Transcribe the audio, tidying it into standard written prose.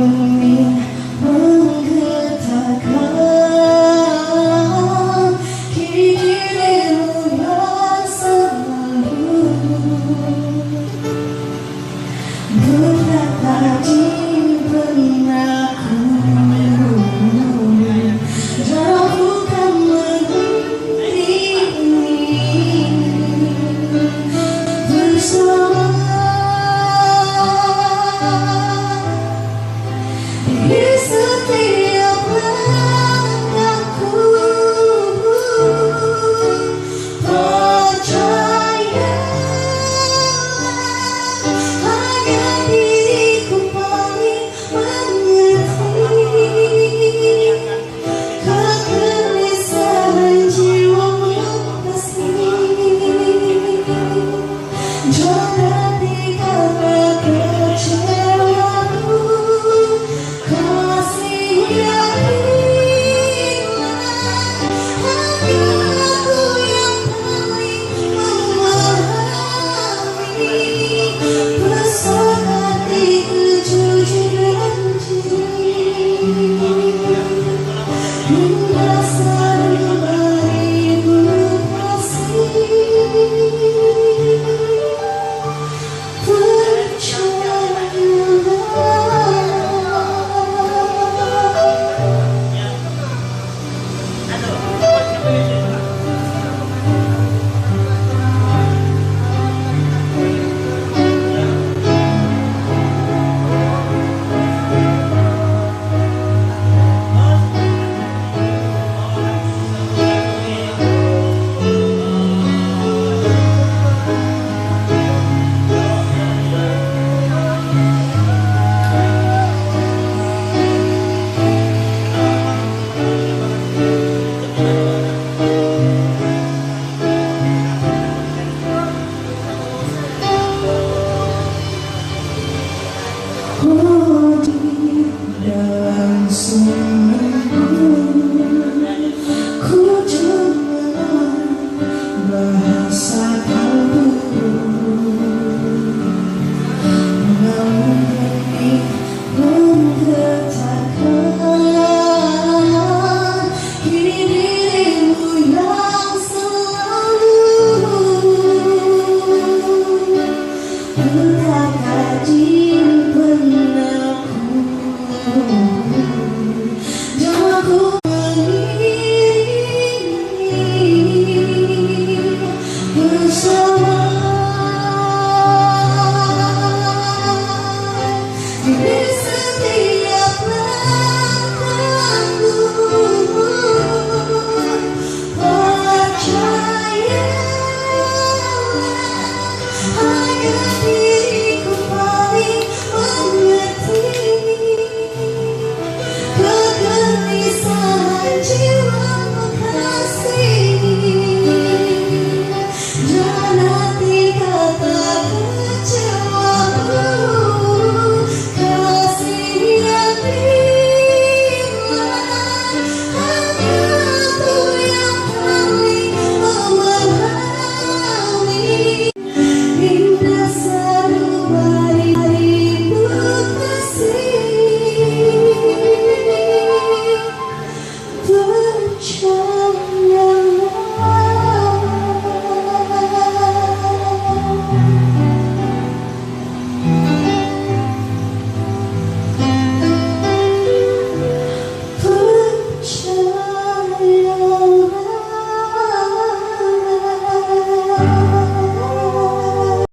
ingin mengatakan dirimu yang selalu betapa di benakku jauh kan bersama di setiap langkahku. Percayalah, hanya diriku paling mengerti kegelisahan jiwamu pasti. Jangan tinggalkan kecewaku, kasihilah, hanya aku yang paling memahami perasaan hati kejujuran diri hingga selalu beribu kasih. Oh, di dalam senyummu ku dengar bahasa kalbu, namun demi menggetarkan dirimu yang selalu berkata di benakku. Jangan aku mengiringi bersama di